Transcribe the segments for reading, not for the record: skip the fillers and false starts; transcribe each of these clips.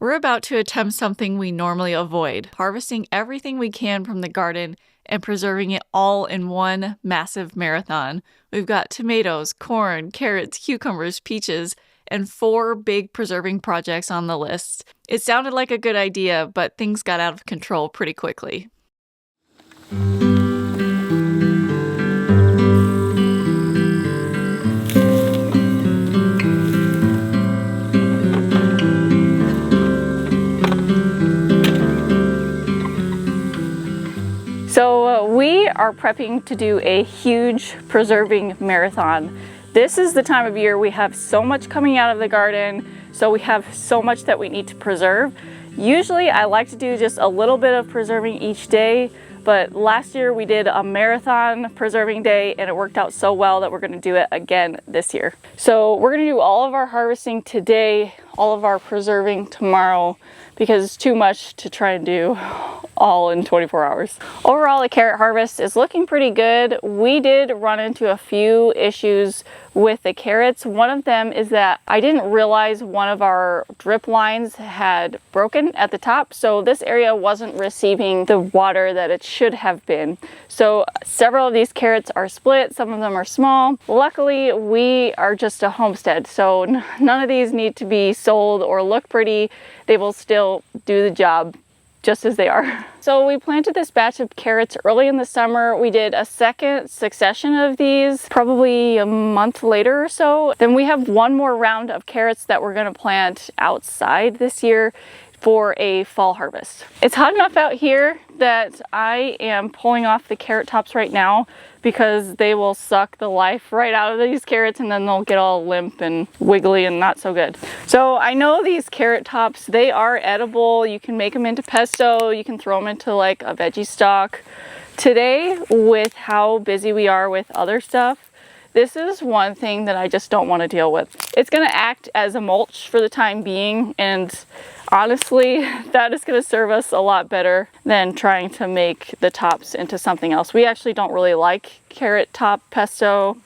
We're about to attempt something we normally avoid, harvesting everything we can from the garden and preserving it all in one massive marathon. We've got tomatoes, corn, carrots, cucumbers, peaches, and 4 big preserving projects on the list. It sounded like a good idea, but things got out of control pretty quickly. So we are prepping to do a huge preserving marathon. This is the time of year we have so much coming out of the garden, so we have so much that we need to preserve. Usually I like to do just a little bit of preserving each day, but last year we did a marathon preserving day and it worked out so well that we're going to do it again this year. So we're going to do all of our harvesting today, all of our preserving tomorrow, because it's too much to try and do all in 24 hours. Overall, the carrot harvest is looking pretty good. We did run into a few issues with the carrots. One of them is that I didn't realize one of our drip lines had broken at the top, so this area wasn't receiving the water that it should have been. So several of these carrots are split, some of them are small. Luckily, we are just a homestead, so none of these need to be sold or look pretty. They will still do the job just as they are. So we planted this batch of carrots early in the summer. We did a second succession of these probably a month later or so. Then we have one more round of carrots that we're gonna plant outside this year for a fall harvest. It's hot enough out here that I am pulling off the carrot tops right now because they will suck the life right out of these carrots and then they'll get all limp and wiggly and not so good. So I know these carrot tops, they are edible. You can make them into pesto, you can throw them into like a veggie stock. Today, with how busy we are with other stuff, this is one thing that I just don't want to deal with. It's going to act as a mulch for the time being, and honestly, that is going to serve us a lot better than trying to make the tops into something else. We actually don't really like carrot top pesto.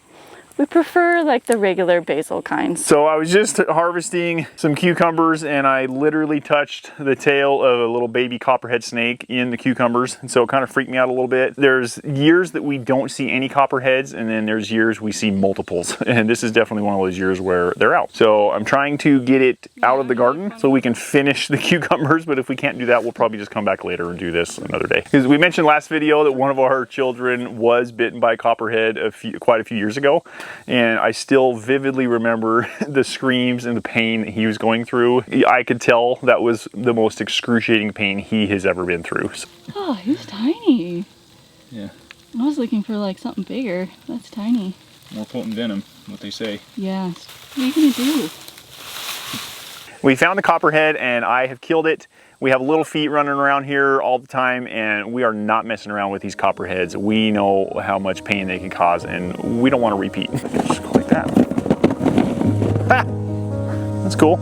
We prefer like the regular basil kinds. So I was just harvesting some cucumbers and I literally touched the tail of a little baby copperhead snake in the cucumbers. And so it kind of freaked me out a little bit. There's years that we don't see any copperheads and then there's years we see multiples. And this is definitely one of those years where they're out. So I'm trying to get it out of the garden so we can finish the cucumbers. But if we can't do that, we'll probably just come back later and do this another day. Because we mentioned last video that one of our children was bitten by a copperhead quite a few years ago. And I still vividly remember the screams and the pain that he was going through. I could tell that was the most excruciating pain he has ever been through. Oh, he was tiny. Yeah. I was looking for like something bigger. That's tiny. More potent venom, what they say. Yeah. What are you gonna do? We found the copperhead and I have killed it. We have little feet running around here all the time and we are not messing around with these copperheads. We know how much pain they can cause and we don't want to repeat. Just go like that. Ha! That's cool.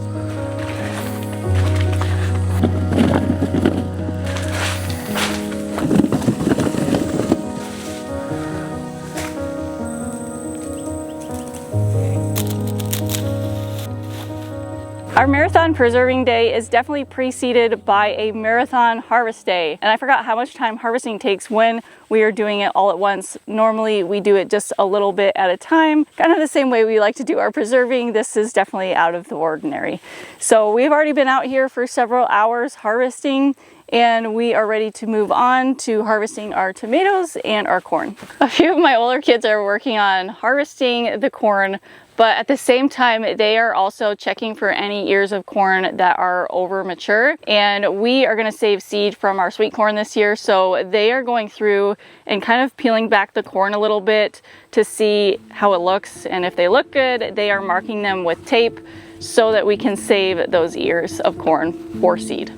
Our marathon preserving day is definitely preceded by a marathon harvest day. And I forgot how much time harvesting takes when we are doing it all at once. Normally we do it just a little bit at a time, kind of the same way we like to do our preserving. This is definitely out of the ordinary. So we've already been out here for several hours harvesting and we are ready to move on to harvesting our tomatoes and our corn. A few of my older kids are working on harvesting the corn, but at the same time, they are also checking for any ears of corn that are over mature. And we are gonna save seed from our sweet corn this year. So they are going through and kind of peeling back the corn a little bit to see how it looks. And if they look good, they are marking them with tape so that we can save those ears of corn for seed.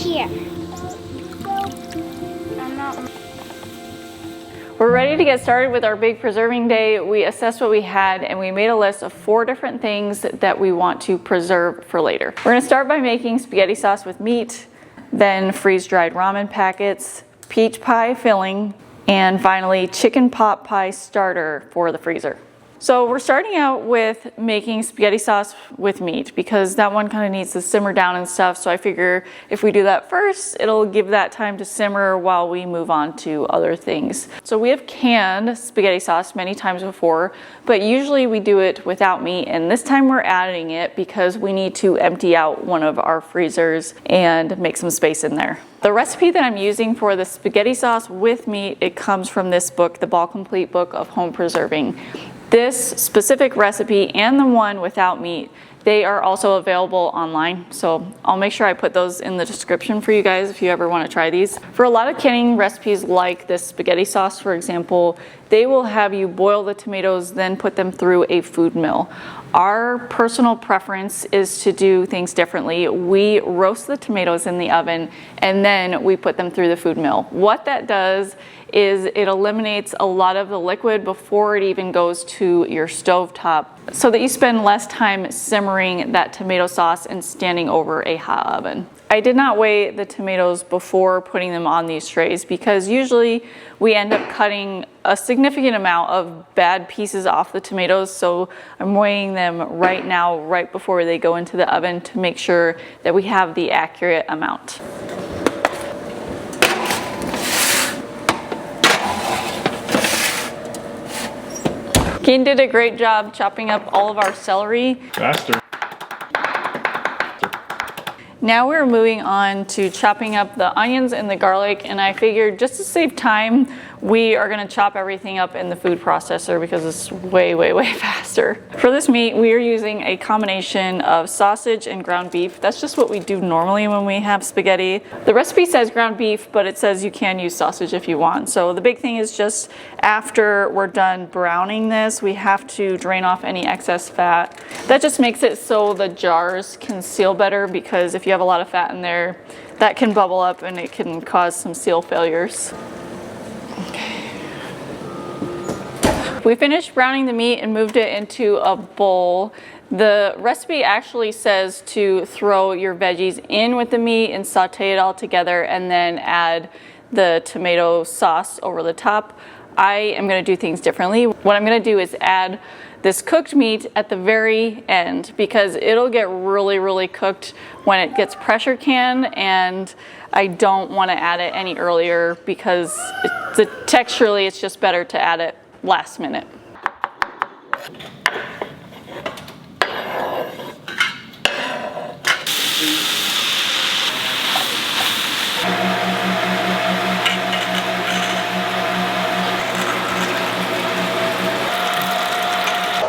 here. We're ready to get started with our big preserving day. We assessed what we had and we made a list of 4 different things that we want to preserve for later. We're gonna start by making spaghetti sauce with meat, then freeze-dried ramen packets, peach pie filling, and finally chicken pot pie starter for the freezer. So we're starting out with making spaghetti sauce with meat because that one kind of needs to simmer down and stuff. So I figure if we do that first, it'll give that time to simmer while we move on to other things. So we have canned spaghetti sauce many times before, but usually we do it without meat. And this time we're adding it because we need to empty out one of our freezers and make some space in there. The recipe that I'm using for the spaghetti sauce with meat, it comes from this book, the Ball Complete Book of Home Preserving. This specific recipe and the one without meat, they are also available online. So I'll make sure I put those in the description for you guys if you ever want to try these. For a lot of canning recipes like this spaghetti sauce, for example, they will have you boil the tomatoes, then put them through a food mill. Our personal preference is to do things differently. We roast the tomatoes in the oven and then we put them through the food mill. What that does is it eliminates a lot of the liquid before it even goes to your stovetop so that you spend less time simmering that tomato sauce and standing over a hot oven. I did not weigh the tomatoes before putting them on these trays because usually we end up cutting a significant amount of bad pieces off the tomatoes. So I'm weighing them right now, right before they go into the oven to make sure that we have the accurate amount. Kane did a great job chopping up all of our celery. Faster. Now we're moving on to chopping up the onions and the garlic, and I figured just to save time, we are gonna chop everything up in the food processor because it's way, way, way faster. For this meat, we are using a combination of sausage and ground beef. That's just what we do normally when we have spaghetti. The recipe says ground beef, but it says you can use sausage if you want. So the big thing is just after we're done browning this, we have to drain off any excess fat. That just makes it so the jars can seal better because if you have a lot of fat in there, that can bubble up and it can cause some seal failures. Okay. We finished browning the meat and moved it into a bowl. The recipe actually says to throw your veggies in with the meat and saute it all together and then add the tomato sauce over the top. I am going to do things differently. What I'm going to do is add this cooked meat at the very end because it'll get really, really cooked when it gets pressure canned, and I don't want to add it any earlier because texturally it's just better to add it last minute.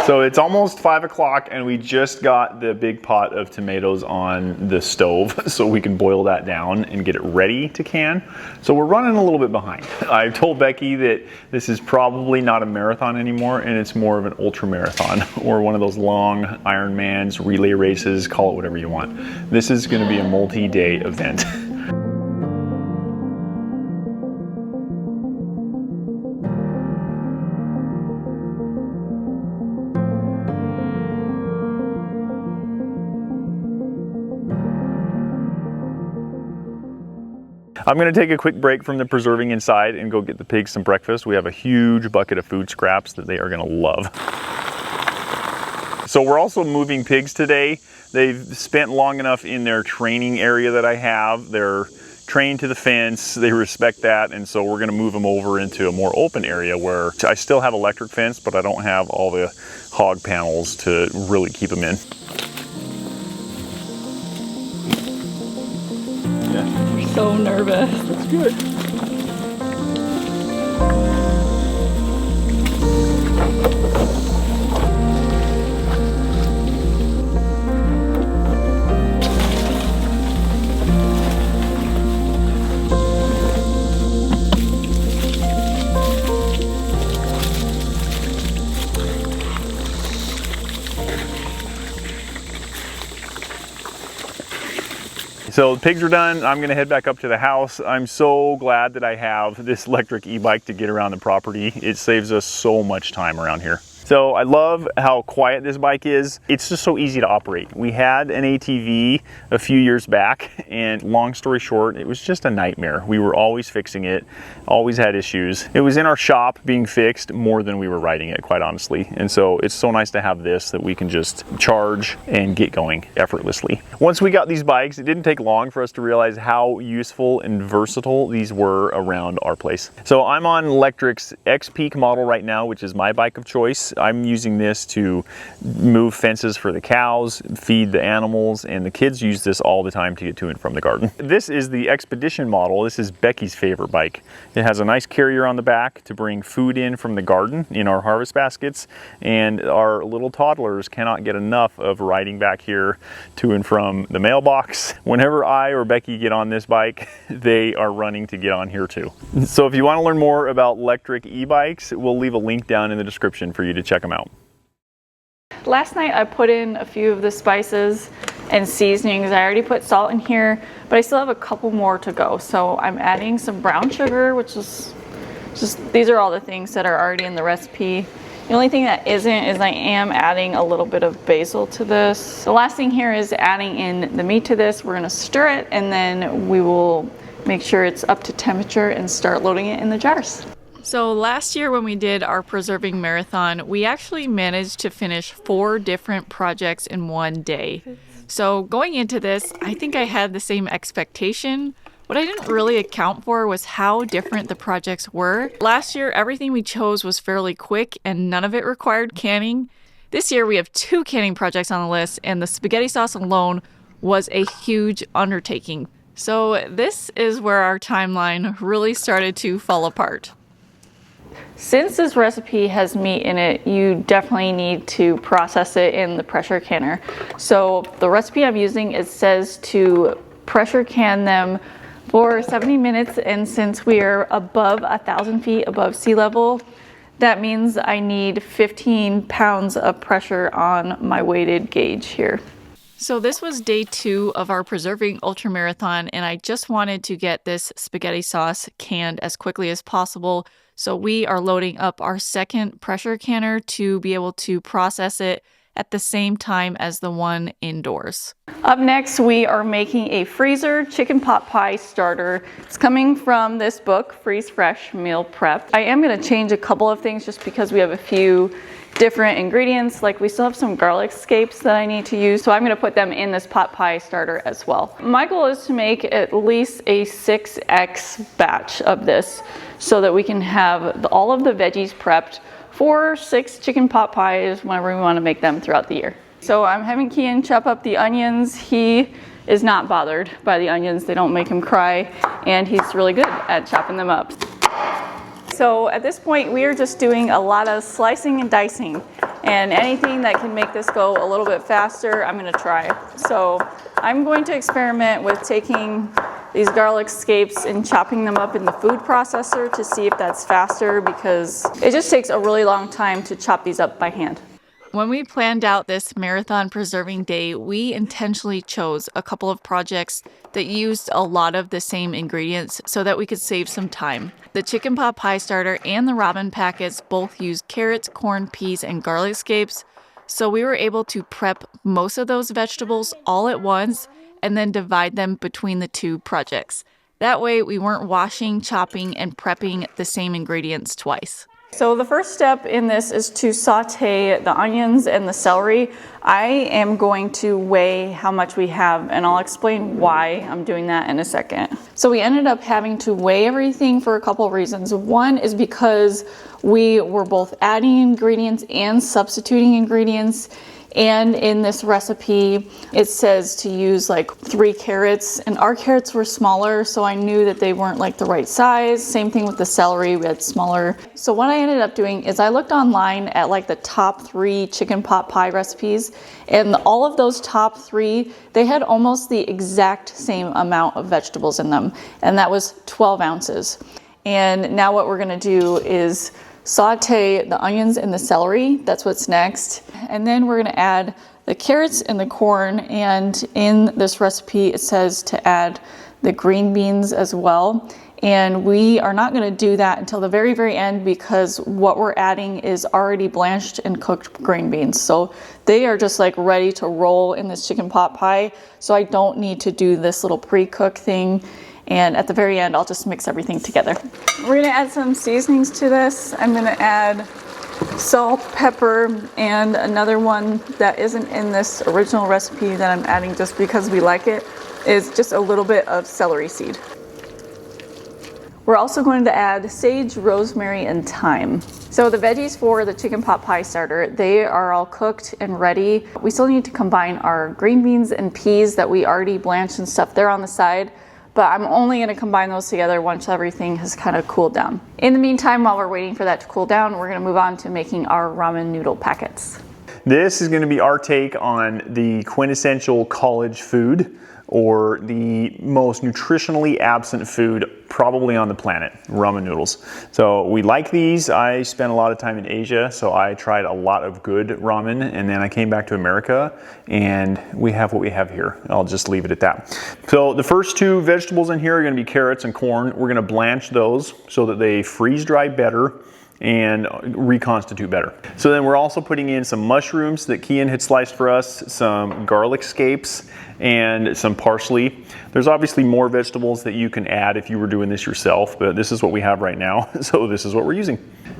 So it's almost 5 o'clock and we just got the big pot of tomatoes on the stove so we can boil that down and get it ready to can. So we're running a little bit behind. I've told Becky that this is probably not a marathon anymore and it's more of an ultra marathon or one of those long Ironmans, relay races, call it whatever you want. This is going to be a multi-day event. I'm going to take a quick break from the preserving inside and go get the pigs some breakfast. We have a huge bucket of food scraps that they are going to love. So we're also moving pigs today. They've spent long enough in their training area that I have. They're trained to the fence, they respect that, and so we're going to move them over into a more open area where I still have electric fence, but I don't have all the hog panels to really keep them in. We're so nervous. That's good. So the pigs are done. I'm gonna head back up to the house. I'm so glad that I have this electric e-bike to get around the property. It saves us so much time around here. So I love how quiet this bike is. It's just so easy to operate. We had an ATV a few years back, and long story short, it was just a nightmare. We were always fixing it, always had issues. It was in our shop being fixed more than we were riding it, quite honestly. And so it's so nice to have this that we can just charge and get going effortlessly. Once we got these bikes, it didn't take long for us to realize how useful and versatile these were around our place. So I'm on Lectric's X-Peak model right now, which is my bike of choice. I'm using this to move fences for the cows, feed the animals, and the kids use this all the time to get to and from the garden. This is the Expedition model. This is Becky's favorite bike. It has a nice carrier on the back to bring food in from the garden in our harvest baskets, and our little toddlers cannot get enough of riding back here to and from the mailbox. Whenever I or Becky get on this bike, they are running to get on here too. So if you want to learn more about electric e-bikes, we'll leave a link down in the description for you to check them out. Last night I put in a few of the spices and seasonings. I already put salt in here, but I still have a couple more to go. So I'm adding some brown sugar, which is just, these are all the things that are already in the recipe. The only thing that isn't is I am adding a little bit of basil to this. The last thing here is adding in the meat to this. We're gonna stir it, and then we will make sure it's up to temperature and start loading it in the jars. So last year when we did our preserving marathon, we actually managed to finish 4 different projects in one day. So going into this, I think I had the same expectation. What I didn't really account for was how different the projects were. Last year, everything we chose was fairly quick and none of it required canning. This year we have 2 canning projects on the list, and the spaghetti sauce alone was a huge undertaking. So this is where our timeline really started to fall apart. Since this recipe has meat in it, you definitely need to process it in the pressure canner. So the recipe I'm using, it says to pressure can them for 70 minutes, and since we are above 1,000 feet above sea level, that means I need 15 pounds of pressure on my weighted gauge here. So this was day 2 of our preserving ultramarathon, and I just wanted to get this spaghetti sauce canned as quickly as possible. So we are loading up our second pressure canner to be able to process it at the same time as the one indoors. Up next, we are making a freezer chicken pot pie starter. It's coming from this book, Freeze Fresh Meal Prep. I am gonna change a couple of things just because we have a few different ingredients. Like we still have some garlic scapes that I need to use, so I'm gonna put them in this pot pie starter as well. My goal is to make at least a 6x batch of this so that we can have all of the veggies prepped for 6 chicken pot pies whenever we want to make them throughout the year. So I'm having Kian chop up the onions. He is not bothered by the onions. They don't make him cry, and he's really good at chopping them up. So at this point, we are just doing a lot of slicing and dicing, and anything that can make this go a little bit faster, I'm gonna try. So I'm going to experiment with taking these garlic scapes and chopping them up in the food processor to see if that's faster, because it just takes a really long time to chop these up by hand. When we planned out this marathon preserving day, we intentionally chose a couple of projects that used a lot of the same ingredients so that we could save some time. The chicken pot pie starter and the ramen packets both used carrots, corn, peas, and garlic scapes, so we were able to prep most of those vegetables all at once and then divide them between the 2 projects. That way we weren't washing, chopping, and prepping the same ingredients twice. So the first step in this is to saute the onions and the celery. I am going to weigh how much we have, and I'll explain why I'm doing that in a second. So we ended up having to weigh everything for a couple of reasons. One is because we were both adding ingredients and substituting ingredients. And in this recipe, it says to use like 3 carrots, and our carrots were smaller, so I knew that they weren't like the right size. Same thing with the celery, we had smaller. So what I ended up doing is I looked online at like the top 3 chicken pot pie recipes, and all of those top 3, they had almost the exact same amount of vegetables in them, and that was 12 ounces. And now what we're gonna do is saute the onions and the celery. That's what's next. And then we're gonna add the carrots and the corn, and in this recipe it says to add the green beans as well. And we are not going to do that until the very, very end because what we're adding is already blanched and cooked green beans. So they are just like ready to roll in this chicken pot pie. So I don't need to do this little pre-cook thing. And at the very end, I'll just mix everything together. We're gonna add some seasonings to this. I'm gonna add salt, pepper, and another one that isn't in this original recipe that I'm adding just because we like it is just a little bit of celery seed. We're also going to add sage, rosemary, and thyme. So the veggies for the chicken pot pie starter, they are all cooked and ready. We still need to combine our green beans and peas that we already blanched and stuff. They're on the side, but I'm only going to combine those together once everything has kind of cooled down. In the meantime, while we're waiting for that to cool down, we're going to move on to making our ramen noodle packets. This is going to be our take on the quintessential college food, or the most nutritionally absent food probably on the planet, ramen noodles. So we like these. I spent a lot of time in Asia, so I tried a lot of good ramen, and then I came back to America, and we have what we have here. I'll just leave it at that. So the first two vegetables in here are going to be carrots and corn. We're going to blanch those so that they freeze dry better and reconstitute better. So then we're also putting in some mushrooms that Kian had sliced for us, some garlic scapes, and some parsley. There's obviously more vegetables that you can add if you were doing this yourself, but this is what we have right now, so this is what we're using.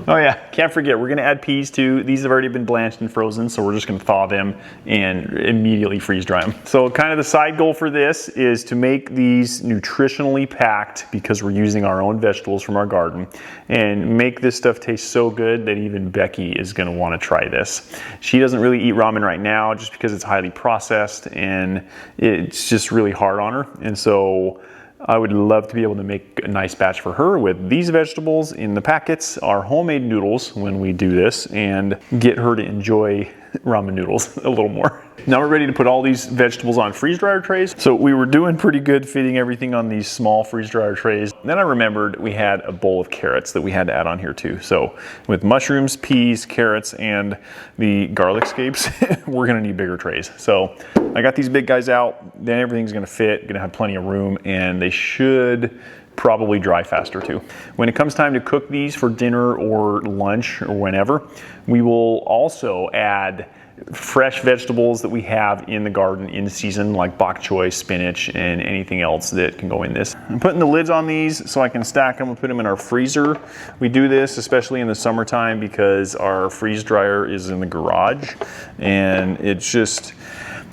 Oh yeah, can't forget, we're gonna add peas too. These have already been blanched and frozen, so we're just gonna thaw them and immediately freeze dry them. So kind of the side goal for this is to make these nutritionally packed, because we're using our own vegetables from our garden, and make this stuff taste so good that even Becky is gonna wanna try this. She doesn't really eat ramen right now just because it's highly processed and it's just really hard on her. And so I would love to be able to make a nice batch for her with these vegetables in the packets, our homemade noodles when we do this, and get her to enjoy ramen noodles a little more. Now we're ready to put all these vegetables on freeze dryer trays. So we were doing pretty good fitting everything on these small freeze dryer trays. Then I remembered we had a bowl of carrots that we had to add on here too. So with mushrooms, peas, carrots, and the garlic scapes, we're gonna need bigger trays. So I got these big guys out, then everything's gonna fit, gonna have plenty of room, and they should probably dry faster too. When it comes time to cook these for dinner or lunch or whenever, we will also add fresh vegetables that we have in the garden in season, like bok choy, spinach, and anything else that can go in this. I'm putting the lids on these so I can stack them and put them in our freezer. We do this especially in the summertime because our freeze dryer is in the garage, and it's just,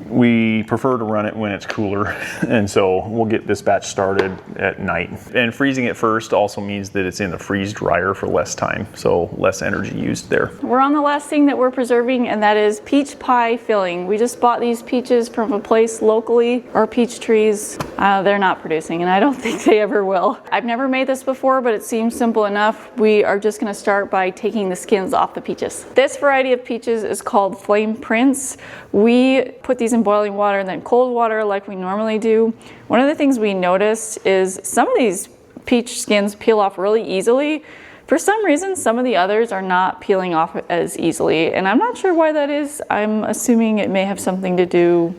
we prefer to run it when it's cooler, and so we'll get this batch started at night. And freezing it first also means that it's in the freeze dryer for less time, so less energy used there. We're on the last thing that we're preserving, and that is peach pie filling. We just bought these peaches from a place locally. Our peach trees, they're not producing, and I don't think they ever will. I've never made this before, but it seems simple enough. We are just gonna start by taking the skins off the peaches. This variety of peaches is called Flame Prince. We put these in boiling water and then cold water like we normally do. One of the things we noticed is some of these peach skins peel off really easily. For some reason, some of the others are not peeling off as easily, and I'm not sure why that is. I'm assuming it may have something to do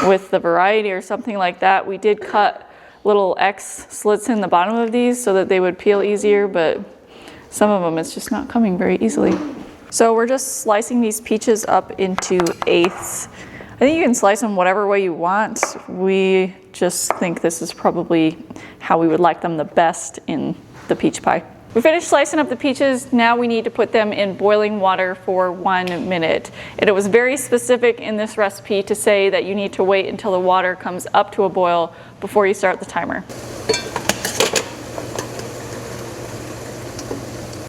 with the variety or something like that. We did cut little X slits in the bottom of these so that they would peel easier, but some of them it's just not coming very easily. So we're just slicing these peaches up into eighths. I think you can slice them whatever way you want. We just think this is probably how we would like them the best in the peach pie. We finished slicing up the peaches. Now we need to put them in boiling water for 1 minute. And it was very specific in this recipe to say that you need to wait until the water comes up to a boil before you start the timer.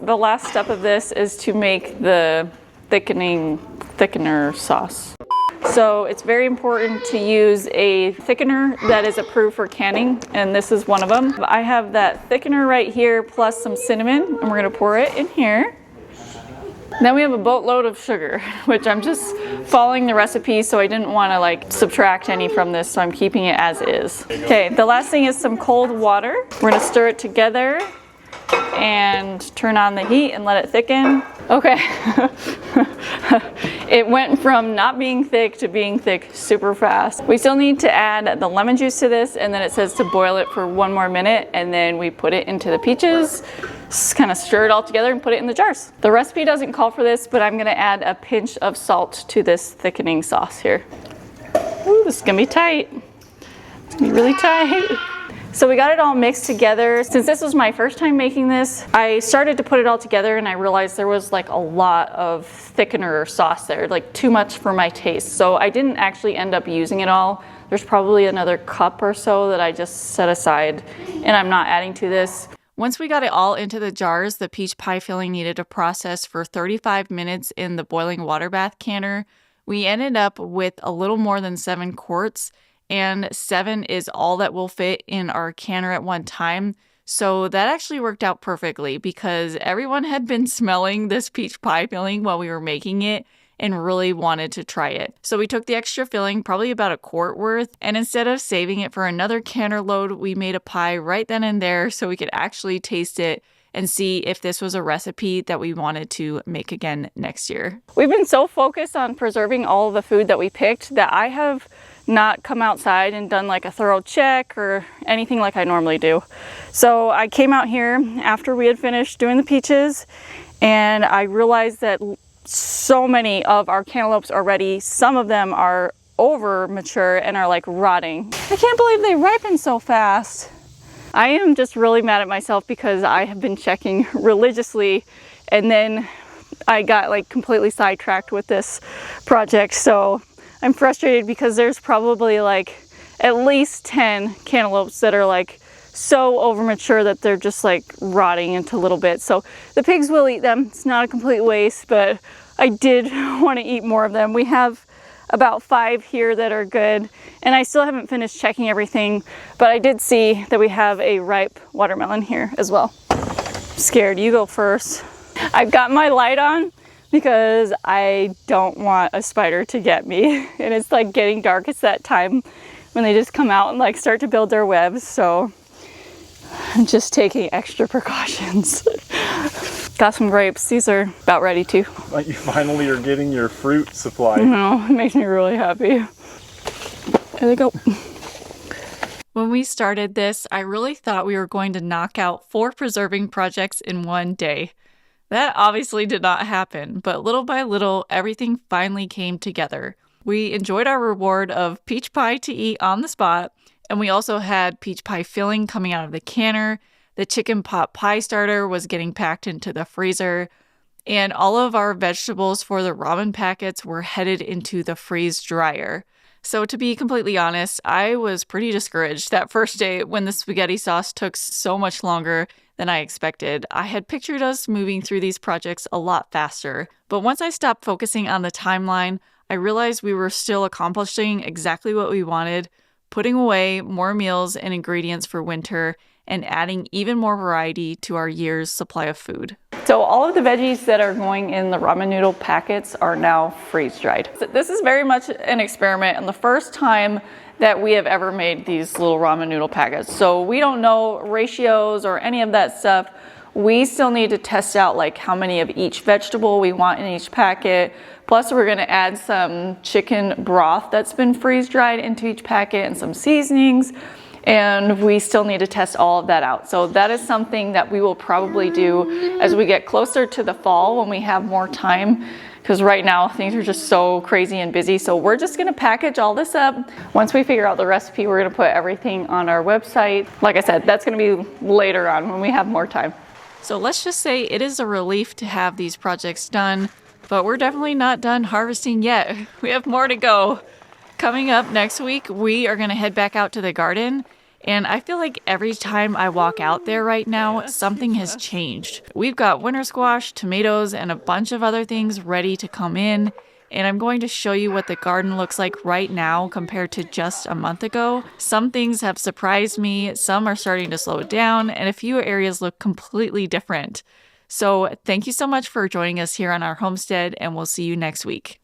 The last step of this is to make the thickener sauce. So it's very important to use a thickener that is approved for canning, and this is one of them. I have that thickener right here plus some cinnamon, and we're gonna pour it in here. Then we have a boatload of sugar, which I'm just following the recipe, so I didn't want to like subtract any from this, so I'm keeping it as is. Okay, the last thing is some cold water. We're gonna stir it together. and turn on the heat and let it thicken. Okay. It went from not being thick to being thick super fast. We still need to add the lemon juice to this, and then it says to boil it for 1 more minute, and then we put it into the peaches, just kind of stir it all together and put it in the jars. The recipe doesn't call for this, but I'm gonna add a pinch of salt to this thickening sauce here. Ooh, this is gonna be tight. It's gonna be really tight. So we got it all mixed together. Since this was my first time making this, I started to put it all together and I realized there was like a lot of thickener or sauce there, like too much for my taste. So I didn't actually end up using it all. There's probably another cup or so that I just set aside and I'm not adding to this. Once we got it all into the jars, the peach pie filling needed to process for 35 minutes in the boiling water bath canner. We ended up with a little more than 7 quarts. And 7 is all that will fit in our canner at one time. So that actually worked out perfectly because everyone had been smelling this peach pie filling while we were making it and really wanted to try it. So we took the extra filling, probably about a quart worth, and instead of saving it for another canner load, we made a pie right then and there so we could actually taste it and see if this was a recipe that we wanted to make again next year. We've been so focused on preserving all of the food that we picked that I have not come outside and done like a thorough check or anything like I normally do. So I came out here after we had finished doing the peaches and I realized that so many of our cantaloupes already, some of them are over mature and are like rotting. I can't believe they ripen so fast. I am just really mad at myself because I have been checking religiously and then I got like completely sidetracked with this project. So I'm frustrated because there's probably like at least 10 cantaloupes that are like so over mature that they're just like rotting into little bits. So the pigs will eat them. It's not a complete waste, but I did want to eat more of them. We have about 5 here that are good and I still haven't finished checking everything, but I did see that we have a ripe watermelon here as well. I'm scared. You go first. I've got my light on because I don't want a spider to get me. And it's like getting dark. It's that time when they just come out and like start to build their webs. So I'm just taking extra precautions. Got some grapes. These are about ready too. Like you finally are getting your fruit supply. No, it makes me really happy. There they go. When we started this, I really thought we were going to knock out 4 preserving projects in one day. That obviously did not happen, but little by little, everything finally came together. We enjoyed our reward of peach pie to eat on the spot, and we also had peach pie filling coming out of the canner. The chicken pot pie starter was getting packed into the freezer, and all of our vegetables for the ramen packets were headed into the freeze dryer. So to be completely honest, I was pretty discouraged that first day when the spaghetti sauce took so much longer than I expected. I had pictured us moving through these projects a lot faster, but once I stopped focusing on the timeline, I realized we were still accomplishing exactly what we wanted, putting away more meals and ingredients for winter, and adding even more variety to our year's supply of food. So all of the veggies that are going in the ramen noodle packets are now freeze dried. So this is very much an experiment and the first time that we have ever made these little ramen noodle packets. So we don't know ratios or any of that stuff. We still need to test out like how many of each vegetable we want in each packet. Plus we're gonna add some chicken broth that's been freeze dried into each packet and some seasonings. And we still need to test all of that out. So that is something that we will probably do as we get closer to the fall when we have more time, because right now things are just so crazy and busy. So we're just gonna package all this up. Once we figure out the recipe, we're gonna put everything on our website. Like I said, that's gonna be later on when we have more time. So let's just say it is a relief to have these projects done, but we're definitely not done harvesting yet. We have more to go. Coming up next week, we are going to head back out to the garden, and I feel like every time I walk out there right now, something has changed. We've got winter squash, tomatoes, and a bunch of other things ready to come in, and I'm going to show you what the garden looks like right now compared to just a month ago. Some things have surprised me, some are starting to slow down, and a few areas look completely different. So thank you so much for joining us here on our homestead, and we'll see you next week.